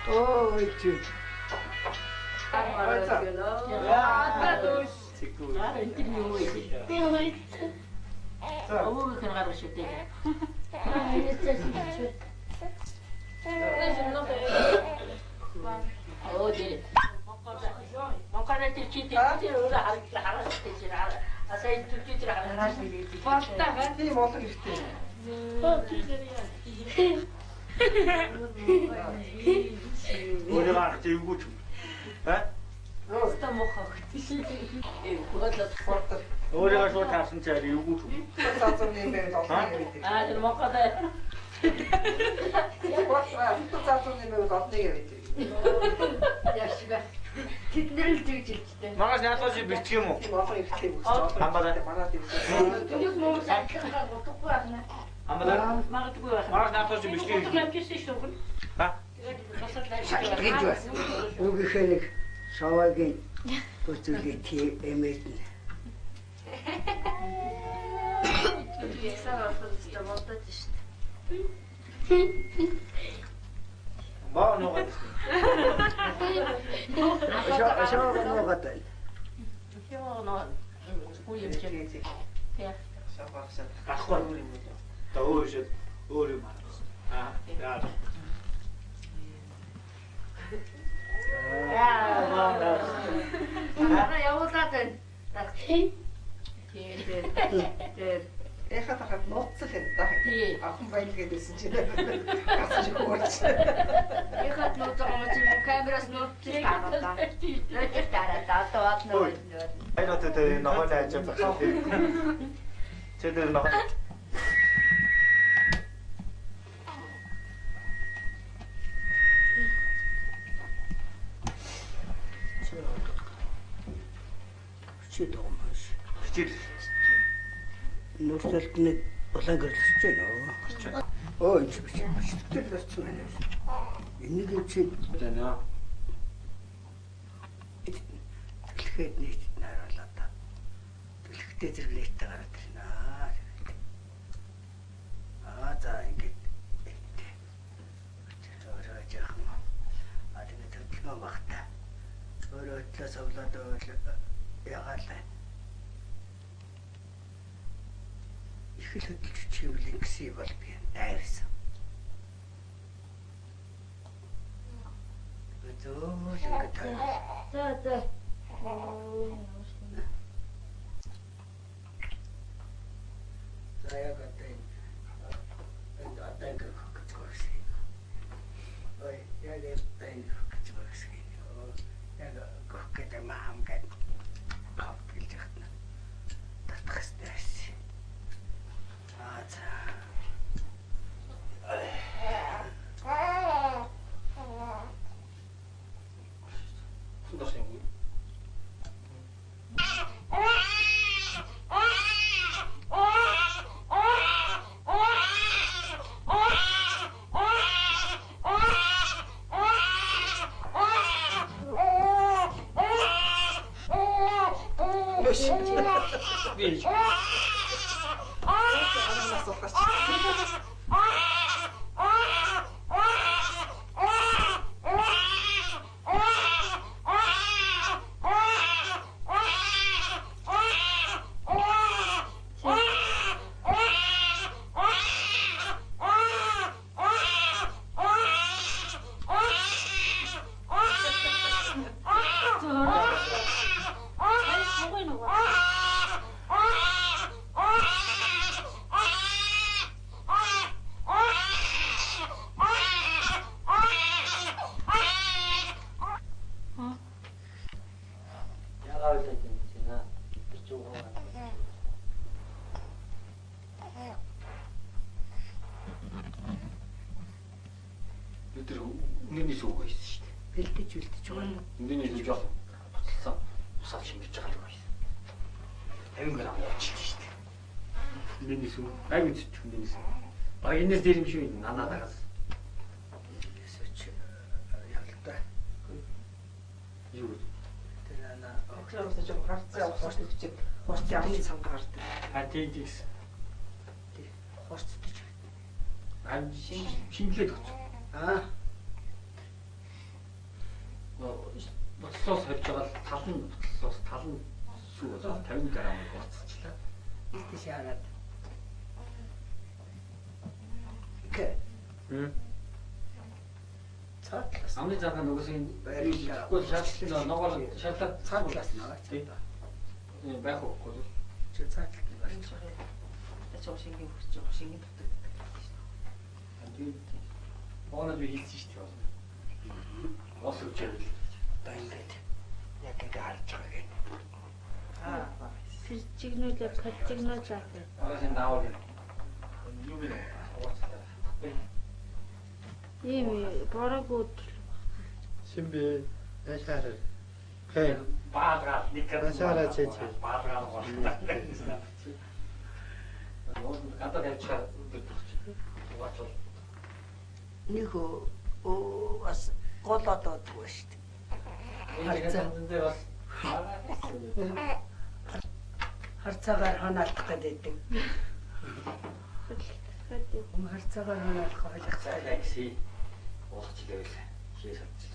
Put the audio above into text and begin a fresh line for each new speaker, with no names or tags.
Ой чи.
Өөрийгөө шууд таасан ч яа юу ч юм.
Цаазны мээр олно гэдэг.
Тэр Монголд
цаазны мээр олно гэдэг.
яшга тэднэр л тэгж хэлжтэй.
Магаш наатаас битгий юм уу?
Мохон ихтэй үгүй.
Хамбалаа.
Манай тийм.
Түнэс муу сайхан утгагүй байна.
Хамбалаа.
Магадгүй байна.
Магаш наатаас битгий.
Ямжсэн шүү дээ.
Ха?
Гэж байна. Үгийнхээ нэг шаваагийн бүцүүлээ тий эмээтнэ.
Ясаар ороход ч бодож шүү дээ.
Баа ногод.
Шаваа ногод.
Хиогноо. Хүү юм чи. Тэ.
Шаваарсаа.
Гахгүй юм уу? Та өөрөөсөө өөр юм аа. Яа.
Ара явуулаад байна. Тэр
Яхад хахад нууцсах юм даа. Ахын байлгээд байсан чинь. Гасч хөөрч.
яхад нууцгаа мөн камераас нууцчих таараа. Нууцчих таараа таад нөө.
Айнаа тэ ногоон ажиж байгаа. Тэд ногоон.
Чи доомш.
Хичээл.
Нурсалт нэг улаан гэрэлж байна. Оо энэ чи тэр болсон байна. Энийг чи
Тэна.
дэлгэхэд нэг найруулаад та. Дэлгэхдээ зэрэглээтэй гараад ирнэ. За ингэж. Өөрөө жаахан. Тэгээд төлөвлөгөө багтаа. Өөрөө хөтлөөс авлаад байвал ягаалаа. Их л хөдөлж чивэл ингэсэн бол би дайрсан. Зөөл ингэ таа.
За.
За яг одоо энэ атанг гэж байна. Ой, яг энэ гэж байна. Яг гохгээд маам гэж хавтгилж хатна. Татах стресс. За.
Судас юм. Би. Миний сүүг байсан шүү дээ.
Бэлдэж байгаа.
Миний сүүг жоох буцалсан. Усаал шингэж байгаа юм байна. 50 грамм явуулчих шүү дээ. Миний сүүг ай үзчих миний сүүг. Баг энэс дээр юм шиг нанаа дагаас.
Эсвэл явлаа.
Юу?
Тэр ана
Октоос ч гарцаа хурц нүчиг. Хурц явны самд гардаг.
Атидис.
хурцдаж.
Ам шинжлээд өгч. буцлоос хольж байгаа талан буцлоос талан сүү 50 грамм гоцчлаа.
Илтэж хараад. Цаатлаас.
Амны цаага нөгөөсийн
Баярлалаа.
гол шатлын ногоор шатлаад
Цаатлаас наваа.
байх уу?
Чи цаатлах юм байна.
Тэцөө шингийн хүч шингийн дутдаг.
Оонод би хийсэн шүү дээ. Ос үчээд.
Одоо ингээд яг ингэ харж байгаа гэнэ.
Чигнүүлээ подчигноо цаасан.
Араа хэн даавал юу бэ?
Ийм борог өдөр.
Симби яшаараа. Хэ.
Баадраа никад.
Ашаараа чич.
Баадраа гоолна. Гадаа явчихаа. Угаачвал.
Нэг бас голоод одгүй шүү дээ.
Энд бас
Харцаагаар ханаалах гэдэг. Харцаагаар ханаалах ойлгох.
цайлаа гэсэн. Уусч илээвэл шээс авчих.